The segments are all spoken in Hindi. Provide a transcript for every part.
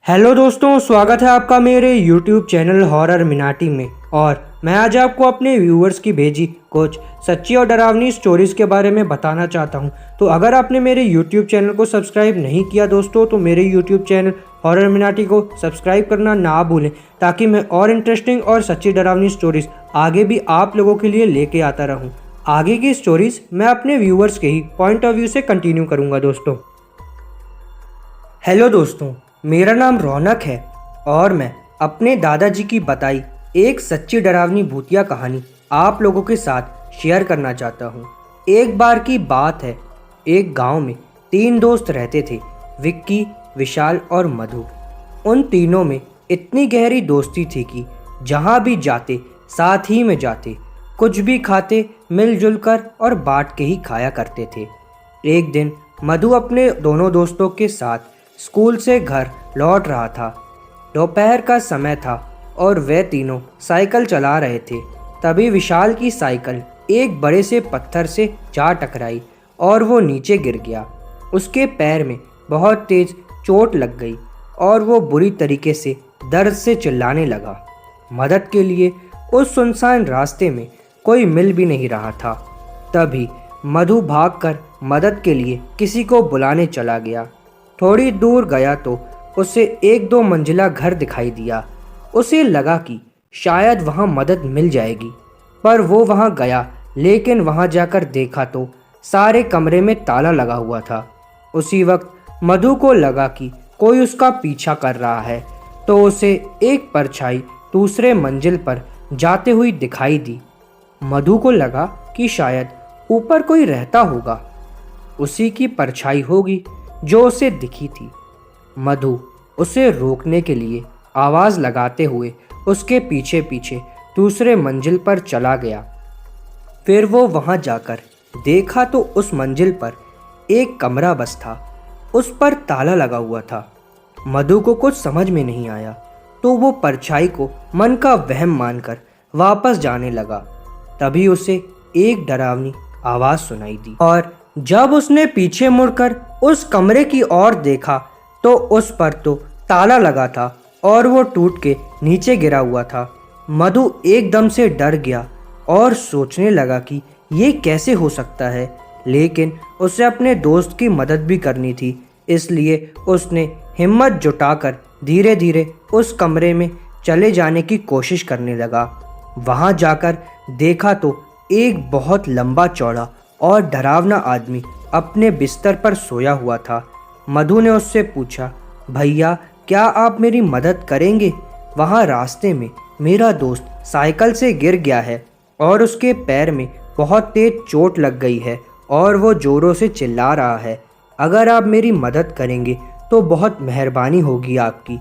हेलो दोस्तों, स्वागत है आपका मेरे YouTube चैनल हॉरर मिनाटी में। और मैं आज आपको अपने व्यूअर्स की भेजी कुछ सच्ची और डरावनी स्टोरीज़ के बारे में बताना चाहता हूं। तो अगर आपने मेरे YouTube चैनल को सब्सक्राइब नहीं किया दोस्तों, तो मेरे YouTube चैनल हॉरर मिनाटी को सब्सक्राइब करना ना भूलें, ताकि मैं और इंटरेस्टिंग और सच्ची डरावनी स्टोरीज़ आगे भी आप लोगों के लिए लेके आता रहूँ। आगे की स्टोरीज़ मैं अपने व्यूअर्स के ही पॉइंट ऑफ व्यू से कंटिन्यू करूँगा दोस्तों। हेलो दोस्तों, मेरा नाम रौनक है और मैं अपने दादाजी की बताई एक सच्ची डरावनी भूतिया कहानी आप लोगों के साथ शेयर करना चाहता हूँ। एक बार की बात है, एक गांव में 3 दोस्त रहते थे, विक्की, विशाल और मधु। उन तीनों में इतनी गहरी दोस्ती थी कि जहाँ भी जाते साथ ही में जाते, कुछ भी खाते मिलजुल कर और बांट के ही खाया करते थे। एक दिन मधु अपने दोनों दोस्तों के साथ स्कूल से घर लौट रहा था। दोपहर का समय था और वे तीनों साइकिल चला रहे थे। तभी विशाल की साइकिल एक बड़े से पत्थर से जा टकराई और वो नीचे गिर गया। उसके पैर में बहुत तेज चोट लग गई और वो बुरी तरीके से दर्द से चिल्लाने लगा। मदद के लिए उस सुनसान रास्ते में कोई मिल भी नहीं रहा था। तभी मधु भागकर मदद के लिए किसी को बुलाने चला गया। थोड़ी दूर गया तो उसे 1-2 मंजिला घर दिखाई दिया। उसे लगा कि शायद वहाँ मदद मिल जाएगी, पर वो वहाँ गया, लेकिन वहाँ जाकर देखा तो सारे कमरे में ताला लगा हुआ था। उसी वक्त मधु को लगा कि कोई उसका पीछा कर रहा है, तो उसे एक परछाई दूसरे मंजिल पर जाते हुई दिखाई दी। मधु को लगा कि शायद ऊपर कोई रहता होगा, उसी की परछाई होगी जो उसे दिखी थी। मधु उसे रोकने के लिए आवाज़ लगाते हुए उसके पीछे पीछे दूसरे मंजिल पर चला गया। फिर वो वहाँ जाकर देखा तो उस मंजिल पर एक कमरा बस था, उस पर ताला लगा हुआ था। मधु को कुछ समझ में नहीं आया, तो वो परछाई को मन का वहम मानकर वापस जाने लगा। तभी उसे एक डरावनी आवाज़ सुनाई दी और जब उसने पीछे मुड़कर उस कमरे की ओर देखा तो उस पर तो ताला लगा था और वो टूट के नीचे गिरा हुआ था। मधु एकदम से डर गया और सोचने लगा कि ये कैसे हो सकता है, लेकिन उसे अपने दोस्त की मदद भी करनी थी, इसलिए उसने हिम्मत जुटाकर धीरे धीरे उस कमरे में चले जाने की कोशिश करने लगा। वहाँ जाकर देखा तो एक बहुत लंबा चौड़ा और डरावना आदमी अपने बिस्तर पर सोया हुआ था। मधु ने उससे पूछा, भैया क्या आप मेरी मदद करेंगे? वहाँ रास्ते में मेरा दोस्त साइकिल से गिर गया है और उसके पैर में बहुत तेज चोट लग गई है और वो ज़ोरों से चिल्ला रहा है। अगर आप मेरी मदद करेंगे तो बहुत मेहरबानी होगी आपकी।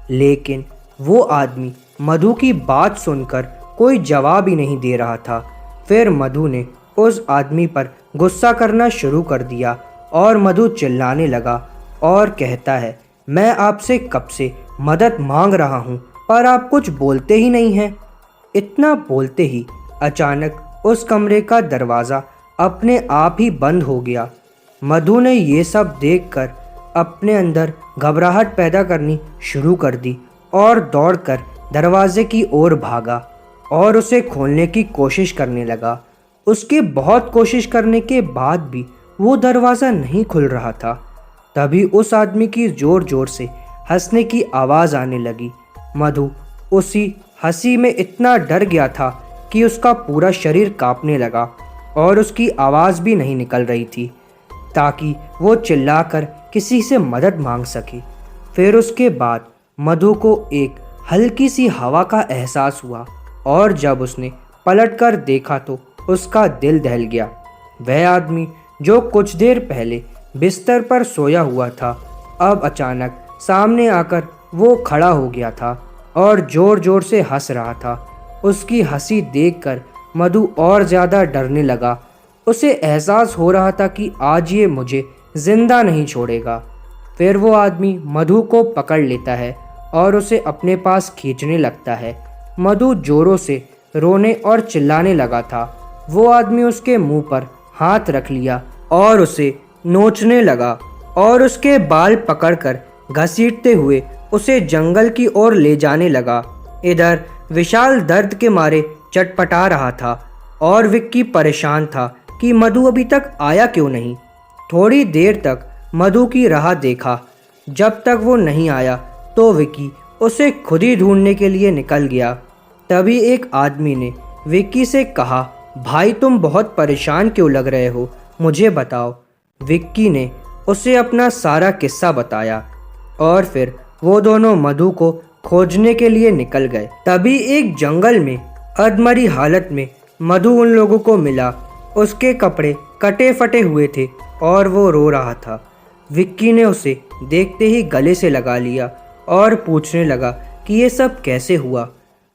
लेकिन वो आदमी मधु की बात सुनकर कोई जवाब ही नहीं दे रहा था। फिर मधु ने उस आदमी पर गुस्सा करना शुरू कर दिया और मधु चिल्लाने लगा और कहता है, मैं आपसे कब से मदद मांग रहा हूँ, पर आप कुछ बोलते ही नहीं हैं। इतना बोलते ही अचानक उस कमरे का दरवाज़ा अपने आप ही बंद हो गया। मधु ने ये सब देखकर अपने अंदर घबराहट पैदा करनी शुरू कर दी और दौड़कर दरवाजे की ओर भागा और उसे खोलने की कोशिश करने लगा। उसके बहुत कोशिश करने के बाद भी वो दरवाज़ा नहीं खुल रहा था। तभी उस आदमी की ज़ोर ज़ोर से हंसने की आवाज़ आने लगी। मधु उसी हंसी में इतना डर गया था कि उसका पूरा शरीर कांपने लगा और उसकी आवाज़ भी नहीं निकल रही थी, ताकि वो चिल्लाकर किसी से मदद मांग सके। फिर उसके बाद मधु को एक हल्की सी हवा का एहसास हुआ और जब उसने पलटकर देखा तो उसका दिल दहल गया। वह आदमी जो कुछ देर पहले बिस्तर पर सोया हुआ था, अब अचानक सामने आकर वो खड़ा हो गया था और ज़ोर ज़ोर से हंस रहा था। उसकी हंसी देखकर मधु और ज़्यादा डरने लगा। उसे एहसास हो रहा था कि आज ये मुझे ज़िंदा नहीं छोड़ेगा। फिर वो आदमी मधु को पकड़ लेता है और उसे अपने पास खींचने लगता है। मधु ज़ोरों से रोने और चिल्लाने लगा था। वो आदमी उसके मुंह पर हाथ रख लिया और उसे नोचने लगा और उसके बाल पकड़कर घसीटते हुए उसे जंगल की ओर ले जाने लगा। इधर विशाल दर्द के मारे चटपटा रहा था और विक्की परेशान था कि मधु अभी तक आया क्यों नहीं। थोड़ी देर तक मधु की राह देखा। जब तक वो नहीं आया तो विक्की उसे खुद ही ढूंढने के लिए निकल गया। तभी एक आदमी ने विक्की से कहा, भाई तुम बहुत परेशान क्यों लग रहे हो, मुझे बताओ। विक्की ने उसे अपना सारा किस्सा बताया और फिर वो दोनों मधु को खोजने के लिए निकल गए। तभी एक जंगल में अधमरी हालत में मधु उन लोगों को मिला। उसके कपड़े कटे फटे हुए थे और वो रो रहा था। विक्की ने उसे देखते ही गले से लगा लिया और पूछने लगा कि ये सब कैसे हुआ।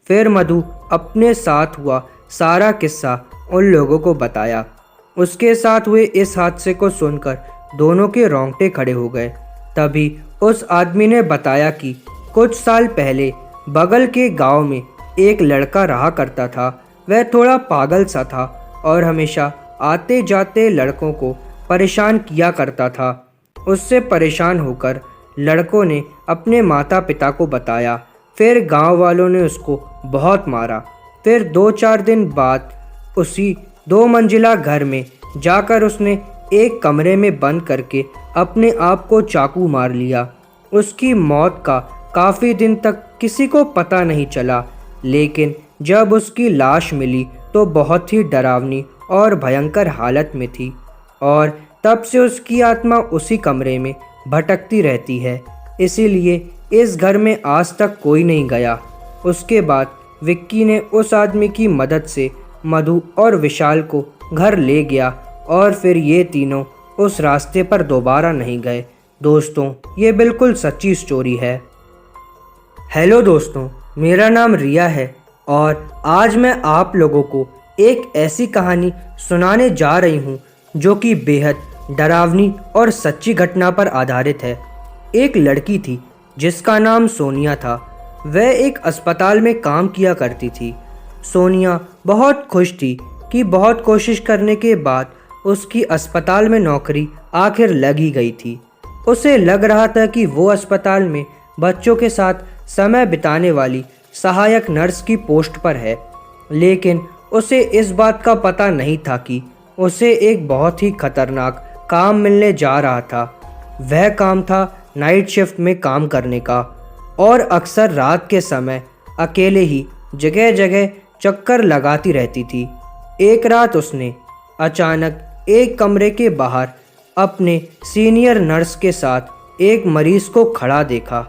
फिर मधु अपने साथ हुआ सारा किस्सा उन लोगों को बताया। उसके साथ हुए इस हादसे को सुनकर दोनों के रोंगटे खड़े हो गए। तभी उस आदमी ने बताया कि कुछ साल पहले बगल के गांव में एक लड़का रहा करता था। वह थोड़ा पागल सा था और हमेशा आते जाते लड़कों को परेशान किया करता था। उससे परेशान होकर लड़कों ने अपने माता पिता को बताया। फिर गांव वालों ने उसको बहुत मारा। फिर 2-4 दिन बाद उसी 2 मंजिला घर में जाकर उसने एक कमरे में बंद करके अपने आप को चाकू मार लिया। उसकी मौत का काफ़ी दिन तक किसी को पता नहीं चला, लेकिन जब उसकी लाश मिली तो बहुत ही डरावनी और भयंकर हालत में थी और तब से उसकी आत्मा उसी कमरे में भटकती रहती है। इसीलिए इस घर में आज तक कोई नहीं गया। उसके बाद विक्की ने उस आदमी की मदद से मधु और विशाल को घर ले गया और फिर ये तीनों उस रास्ते पर दोबारा नहीं गए। दोस्तों, ये बिल्कुल सच्ची स्टोरी है। हेलो दोस्तों, मेरा नाम रिया है और आज मैं आप लोगों को एक ऐसी कहानी सुनाने जा रही हूँ जो कि बेहद डरावनी और सच्ची घटना पर आधारित है। एक लड़की थी जिसका नाम सोनिया था। वह एक अस्पताल में काम किया करती थी। सोनिया बहुत खुश थी कि बहुत कोशिश करने के बाद उसकी अस्पताल में नौकरी आखिर लग ही गई थी। उसे लग रहा था कि वो अस्पताल में बच्चों के साथ समय बिताने वाली सहायक नर्स की पोस्ट पर है, लेकिन उसे इस बात का पता नहीं था कि उसे एक बहुत ही खतरनाक काम मिलने जा रहा था। वह काम था नाइट शिफ्ट में काम करने का और अक्सर रात के समय अकेले ही जगह जगह चक्कर लगाती रहती थी। एक रात उसने अचानक एक कमरे के बाहर अपने सीनियर नर्स के साथ एक मरीज को खड़ा देखा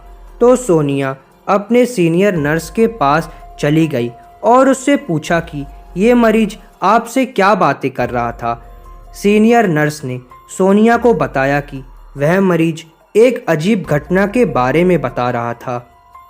तो सोनिया अपने सीनियर नर्स के पास चली गई और उससे पूछा कि ये मरीज आपसे क्या बातें कर रहा था। सीनियर नर्स ने सोनिया को बताया कि वह मरीज एक अजीब घटना के बारे में बता रहा था।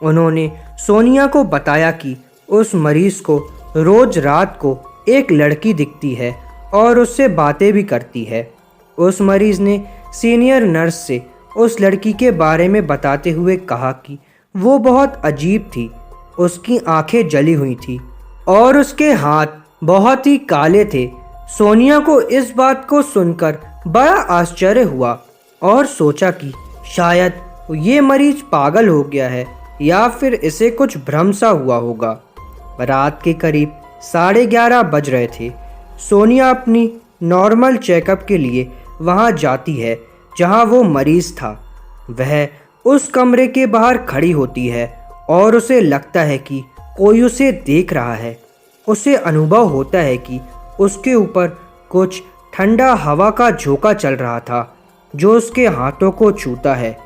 उन्होंने सोनिया को बताया कि उस मरीज को रोज रात को एक लड़की दिखती है और उससे बातें भी करती है। उस मरीज ने सीनियर नर्स से उस लड़की के बारे में बताते हुए कहा कि वो बहुत अजीब थी। उसकी आंखें जली हुई थी और उसके हाथ बहुत ही काले थे। सोनिया को इस बात को सुनकर बड़ा आश्चर्य हुआ और सोचा कि शायद ये मरीज पागल हो गया है या फिर इसे कुछ भ्रम सा हुआ होगा। रात के करीब 11:30 बज रहे थे। सोनिया अपनी नॉर्मल चेकअप के लिए वहां जाती है जहां वो मरीज था। वह उस कमरे के बाहर खड़ी होती है और उसे लगता है कि कोई उसे देख रहा है। उसे अनुभव होता है कि उसके ऊपर कुछ ठंडा हवा का झोंका चल रहा था जो उसके हाथों को छूता है।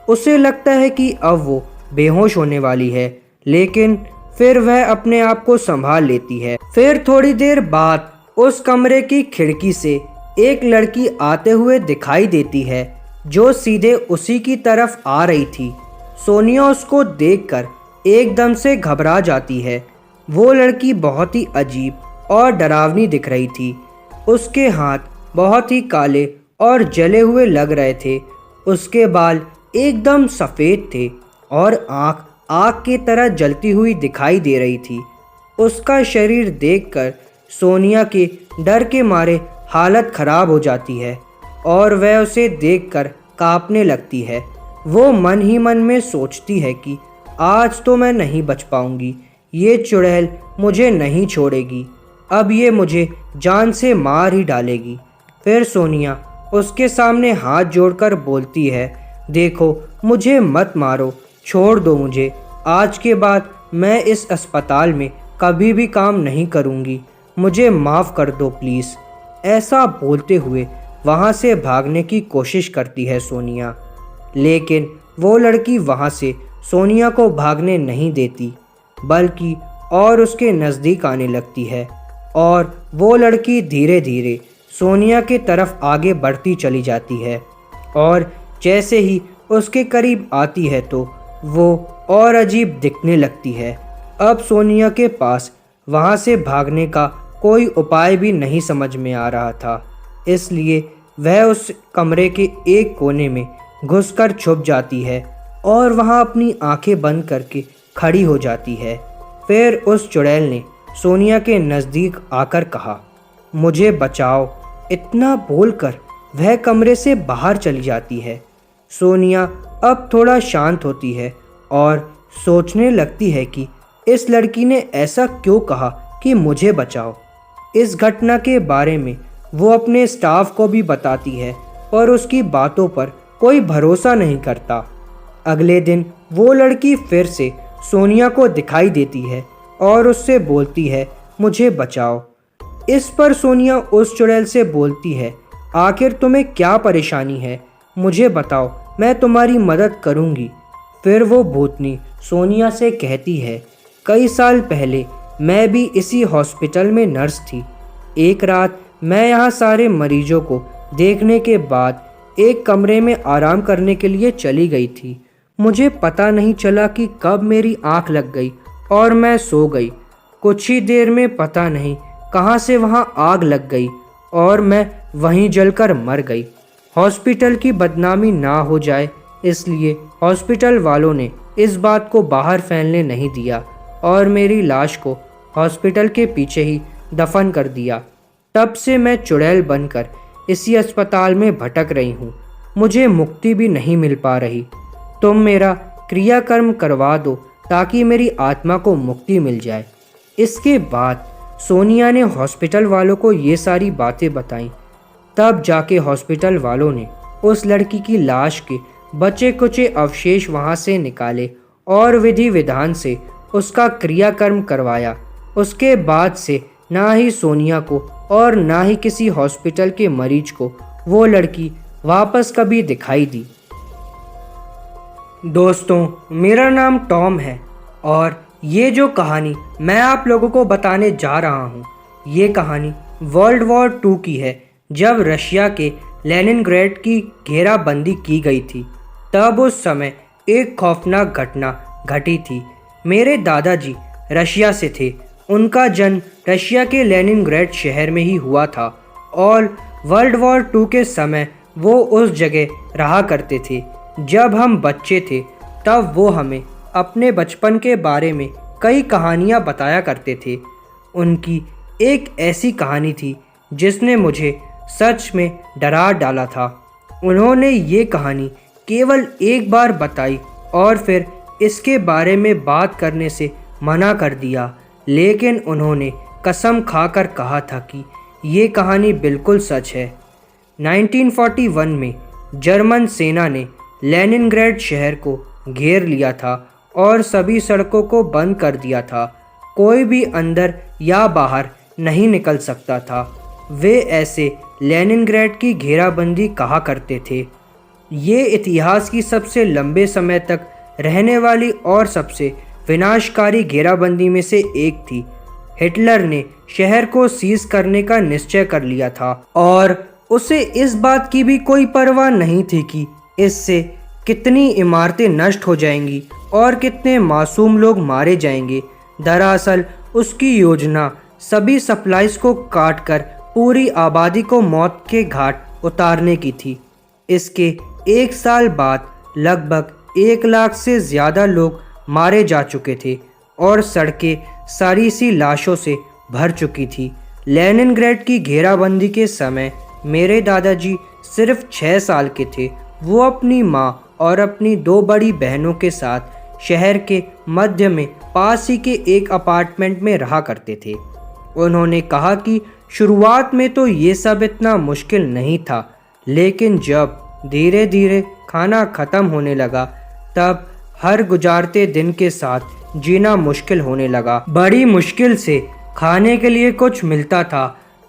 उसे लगता है कि अब वो बेहोश होने वाली है, लेकिन फिर वह अपने आप को संभाल लेती है। फिर थोड़ी देर बाद उस कमरे की खिड़की से एक लड़की आते हुए दिखाई देती है जो सीधे उसी की तरफ आ रही थी। सोनिया उसको देखकर एकदम से घबरा जाती है। वो लड़की बहुत ही अजीब और डरावनी दिख रही थी। उसके हाथ बहुत ही काले और जले हुए लग रहे थे। उसके बाल एकदम सफ़ेद थे और आँख आग की तरह जलती हुई दिखाई दे रही थी। उसका शरीर देखकर सोनिया के डर के मारे हालत खराब हो जाती है और वह उसे देखकर कांपने लगती है। वो मन ही मन में सोचती है कि आज तो मैं नहीं बच पाऊंगी, ये चुड़ैल मुझे नहीं छोड़ेगी, अब ये मुझे जान से मार ही डालेगी। फिर सोनिया उसके सामने हाथ जोड़कर बोलती है, देखो मुझे मत मारो, छोड़ दो मुझे, आज के बाद मैं इस अस्पताल में कभी भी काम नहीं करूँगी, मुझे माफ़ कर दो प्लीज़। ऐसा बोलते हुए वहाँ से भागने की कोशिश करती है सोनिया, लेकिन वो लड़की वहाँ से सोनिया को भागने नहीं देती, बल्कि और उसके नज़दीक आने लगती है और वो लड़की धीरे धीरे सोनिया की तरफ आगे बढ़ती चली जाती है और जैसे ही उसके करीब आती है तो वो और अजीब दिखने लगती है। अब सोनिया के पास वहाँ से भागने का कोई उपाय भी नहीं समझ में आ रहा था, इसलिए वह उस कमरे के एक कोने में घुसकर छुप जाती है और वहाँ अपनी आंखें बंद करके खड़ी हो जाती है। फिर उस चुड़ैल ने सोनिया के नज़दीक आकर कहा, मुझे बचाओ। इतना बोलकर वह कमरे से बाहर चली जाती है। सोनिया अब थोड़ा शांत होती है और सोचने लगती है कि इस लड़की ने ऐसा क्यों कहा कि मुझे बचाओ। इस घटना के बारे में वो अपने स्टाफ को भी बताती है, पर उसकी बातों पर कोई भरोसा नहीं करता। अगले दिन वो लड़की फिर से सोनिया को दिखाई देती है और उससे बोलती है, मुझे बचाओ। इस पर सोनिया उस चुड़ैल से बोलती है, आखिर तुम्हें क्या परेशानी है, मुझे बताओ, मैं तुम्हारी मदद करूंगी। फिर वो भूतनी सोनिया से कहती है, कई साल पहले मैं भी इसी हॉस्पिटल में नर्स थी। एक रात मैं यहाँ सारे मरीजों को देखने के बाद एक कमरे में आराम करने के लिए चली गई थी। मुझे पता नहीं चला कि कब मेरी आंख लग गई और मैं सो गई। कुछ ही देर में पता नहीं कहाँ से वहाँ आग लग गई और मैं वहीं जलकर मर गई। हॉस्पिटल की बदनामी ना हो जाए इसलिए हॉस्पिटल वालों ने इस बात को बाहर फैलने नहीं दिया और मेरी लाश को हॉस्पिटल के पीछे ही दफन कर दिया। तब से मैं चुड़ैल बनकर इसी अस्पताल में भटक रही हूँ, मुझे मुक्ति भी नहीं मिल पा रही। तुम मेरा क्रियाकर्म करवा दो ताकि मेरी आत्मा को मुक्ति मिल जाए। इसके बाद सोनिया ने हॉस्पिटल वालों को ये सारी बातें बताईं। तब जाके हॉस्पिटल वालों ने उस लड़की की लाश के बचे कुचे अवशेष वहाँ से निकाले और विधि विधान से उसका क्रियाकर्म करवाया। उसके बाद से ना ही सोनिया को और ना ही किसी हॉस्पिटल के मरीज को वो लड़की वापस कभी दिखाई दी। दोस्तों, मेरा नाम टॉम है और ये जो कहानी मैं आप लोगों को बताने जा रहा हूँ, ये कहानी वर्ल्ड वॉर 2 की है, जब रशिया के लेनिनग्रेड की घेराबंदी की गई थी। तब उस समय एक खौफनाक घटना घटी थी। मेरे दादाजी रशिया से थे, उनका जन्म रशिया के लेनिनग्रेड शहर में ही हुआ था और वर्ल्ड वॉर 2 के समय वो उस जगह रहा करते थे। जब हम बच्चे थे तब वो हमें अपने बचपन के बारे में कई कहानियाँ बताया करते थे। उनकी एक ऐसी कहानी थी जिसने मुझे सच में डरा डाला था। उन्होंने ये कहानी केवल एक बार बताई और फिर इसके बारे में बात करने से मना कर दिया, लेकिन उन्होंने कसम खाकर कहा था कि ये कहानी बिल्कुल सच है। 1941 में जर्मन सेना ने लेनिनग्रेड शहर को घेर लिया था और सभी सड़कों को बंद कर दिया था। कोई भी अंदर या बाहर नहीं निकल सकता था। वे ऐसे लेनिनग्रेड की घेराबंदी कहा करते थे। ये इतिहास की सबसे लंबे समय तक रहने वाली और सबसे विनाशकारी घेराबंदी में से एक थी। हिटलर ने शहर को सीज करने का निश्चय कर लिया था और उसे इस बात की भी कोई परवाह नहीं थी कि इससे कितनी इमारतें नष्ट हो जाएंगी और कितने मासूम लोग मारे जाएंगे। दरअसल उसकी योजना सभी सप्लाईज को काटकर पूरी आबादी को मौत के घाट उतारने की थी। इसके एक साल बाद लगभग 1 लाख से ज़्यादा लोग मारे जा चुके थे और सड़कें सारी सी लाशों से भर चुकी थी। लेनिनग्रेड की घेराबंदी के समय मेरे दादाजी सिर्फ 6 साल के थे। वो अपनी माँ और अपनी 2 बड़ी बहनों के साथ शहर के मध्य में पास ही के एक अपार्टमेंट में रहा करते थे। उन्होंने कहा कि शुरुआत में तो ये सब इतना मुश्किल नहीं था, लेकिन जब धीरे धीरे खाना ख़त्म होने लगा तब हर गुजारते दिन के साथ जीना मुश्किल होने लगा। बड़ी मुश्किल से खाने के लिए कुछ मिलता था।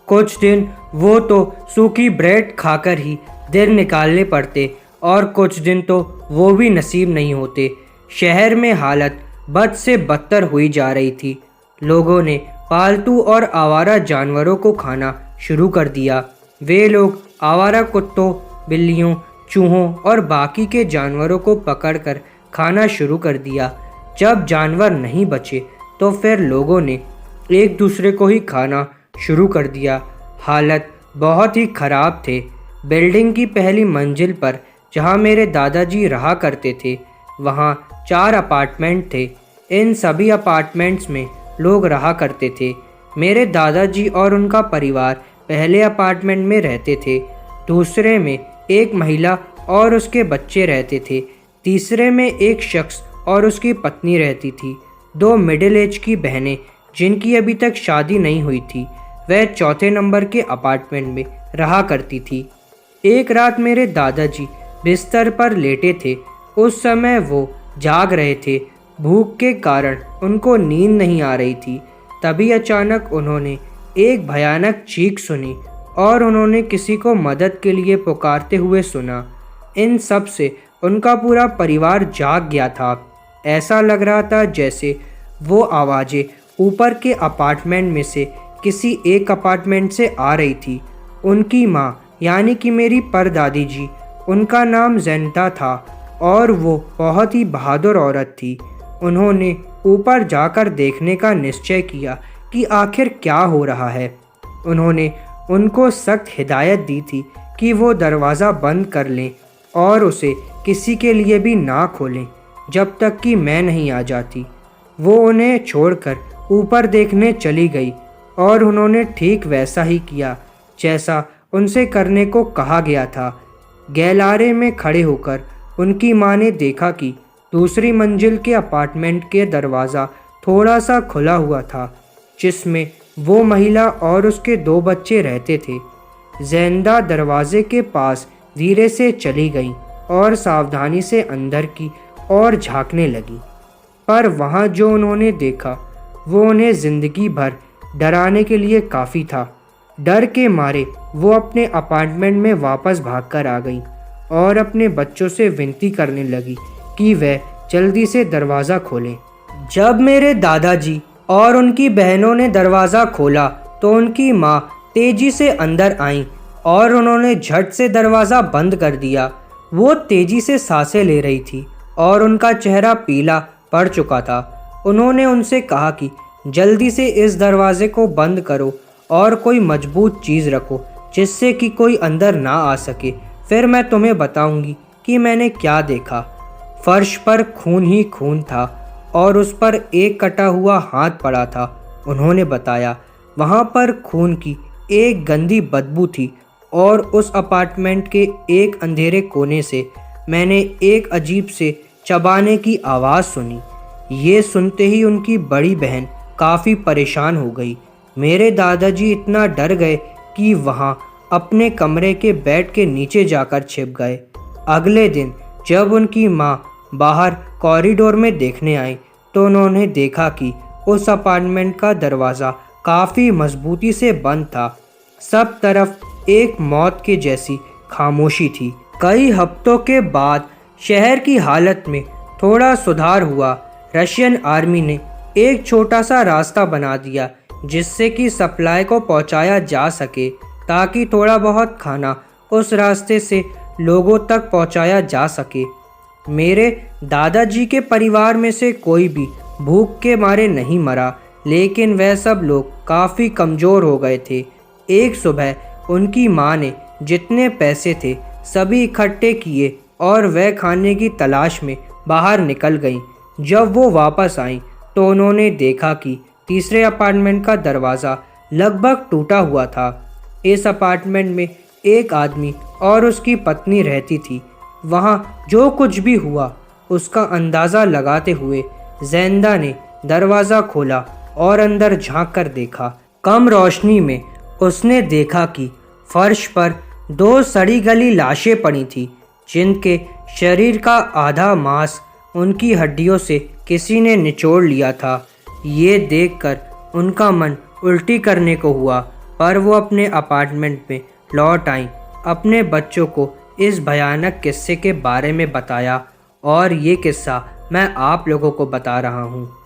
कुछ दिन वो तो सूखी ब्रेड खाकर ही दिन निकालने पड़ते और कुछ दिन तो वो भी नसीब नहीं होते। शहर में हालत बद से बदतर हुई जा रही थी। लोगों ने पालतू और आवारा जानवरों को खाना शुरू कर दिया। वे लोग आवारा कुत्तों, बिल्लियों, चूहों और बाकी के जानवरों को पकड़कर खाना शुरू कर दिया। जब जानवर नहीं बचे तो फिर लोगों ने एक दूसरे को ही खाना शुरू कर दिया। हालत बहुत ही ख़राब थे। बिल्डिंग की पहली मंजिल पर जहाँ मेरे दादाजी रहा करते थे, वहाँ 4 अपार्टमेंट थे। इन सभी अपार्टमेंट्स में लोग रहा करते थे। मेरे दादाजी और उनका परिवार पहले अपार्टमेंट में रहते थे, दूसरे में एक महिला और उसके बच्चे रहते थे, तीसरे में एक शख्स और उसकी पत्नी रहती थी। 2 मिडिल एज की बहनें जिनकी अभी तक शादी नहीं हुई थी, वह चौथे नंबर के अपार्टमेंट में रहा करती थी। एक रात मेरे दादाजी बिस्तर पर लेटे थे। उस समय वो जाग रहे थे। भूख के कारण उनको नींद नहीं आ रही थी। तभी अचानक उन्होंने एक भयानक चीख सुनी और उन्होंने किसी को मदद के लिए पुकारते हुए सुना। इन सब से उनका पूरा परिवार जाग गया था। ऐसा लग रहा था जैसे वो आवाज़ें ऊपर के अपार्टमेंट में से किसी एक अपार्टमेंट से आ रही थी। उनकी माँ यानी कि मेरी परदादी जी, उनका नाम जैनता था और वो बहुत ही बहादुर औरत थी। उन्होंने ऊपर जाकर देखने का निश्चय किया कि आखिर क्या हो रहा है। उन्होंने उनको सख्त हिदायत दी थी कि वो दरवाज़ा बंद कर लें और उसे किसी के लिए भी ना खोलें जब तक कि मैं नहीं आ जाती। वो उन्हें छोड़कर ऊपर देखने चली गई और उन्होंने ठीक वैसा ही किया जैसा उनसे करने को कहा गया था। गैलारे में खड़े होकर उनकी माँ ने देखा कि दूसरी मंजिल के अपार्टमेंट के दरवाज़ा थोड़ा सा खुला हुआ था, जिसमें वो महिला और उसके 2 बच्चे रहते थे। जैनदा दरवाजे के पास धीरे से चली गई और सावधानी से अंदर की ओर झांकने लगी, पर वहाँ जो उन्होंने देखा वो उन्हें ज़िंदगी भर डराने के लिए काफ़ी था। डर के मारे वो अपने अपार्टमेंट में वापस भागकर आ गई और अपने बच्चों से विनती करने लगी कि वह जल्दी से दरवाज़ा खोलें। जब मेरे दादाजी और उनकी बहनों ने दरवाज़ा खोला तो उनकी माँ तेज़ी से अंदर आईं और उन्होंने झट से दरवाज़ा बंद कर दिया। वो तेज़ी से सांसें ले रही थी और उनका चेहरा पीला पड़ चुका था। उन्होंने उनसे कहा कि जल्दी से इस दरवाज़े को बंद करो और कोई मजबूत चीज़ रखो जिससे कि कोई अंदर ना आ सके। फिर मैं तुम्हें बताऊंगी कि मैंने क्या देखा। फर्श पर खून ही खून था और उस पर एक कटा हुआ हाथ पड़ा था। उन्होंने बताया वहाँ पर खून की एक गंदी बदबू थी और उस अपार्टमेंट के एक अंधेरे कोने से मैंने एक अजीब से चबाने की आवाज़ सुनी। ये सुनते ही उनकी बड़ी बहन काफ़ी परेशान हो गई। मेरे दादाजी इतना डर गए कि वहाँ अपने कमरे के बेड के नीचे जाकर छिप गए। अगले दिन जब उनकी माँ बाहर कॉरिडोर में देखने आई तो उन्होंने देखा कि उस अपार्टमेंट का दरवाज़ा काफ़ी मजबूती से बंद था। सब तरफ एक मौत के जैसी खामोशी थी। कई हफ्तों के बाद शहर की हालत में थोड़ा सुधार हुआ। रशियन आर्मी ने एक छोटा सा रास्ता बना दिया जिससे कि सप्लाई को पहुंचाया जा सके, ताकि थोड़ा बहुत खाना उस रास्ते से लोगों तक पहुंचाया जा सके। मेरे दादाजी के परिवार में से कोई भी भूख के मारे नहीं मरा, लेकिन वह सब लोग काफ़ी कमज़ोर हो गए थे। एक सुबह उनकी माँ ने जितने पैसे थे सभी इकट्ठे किए और वह खाने की तलाश में बाहर निकल गईं। जब वो वापस आईं तो उन्होंने देखा कि तीसरे अपार्टमेंट का दरवाज़ा लगभग टूटा हुआ था। इस अपार्टमेंट में एक आदमी और उसकी पत्नी रहती थी। वहाँ जो कुछ भी हुआ उसका अंदाज़ा लगाते हुए ज़ैनदा ने दरवाज़ा खोला और अंदर झांक कर देखा। कम रोशनी में उसने देखा कि फर्श पर दो सड़ी गली लाशें पड़ी थी, जिनके शरीर का आधा मांस उनकी हड्डियों से किसी ने निचोड़ लिया था। ये देखकर उनका मन उल्टी करने को हुआ, पर वो अपने अपार्टमेंट में लौट आई, अपने बच्चों को इस भयानक किस्से के बारे में बताया और ये किस्सा मैं आप लोगों को बता रहा हूँ।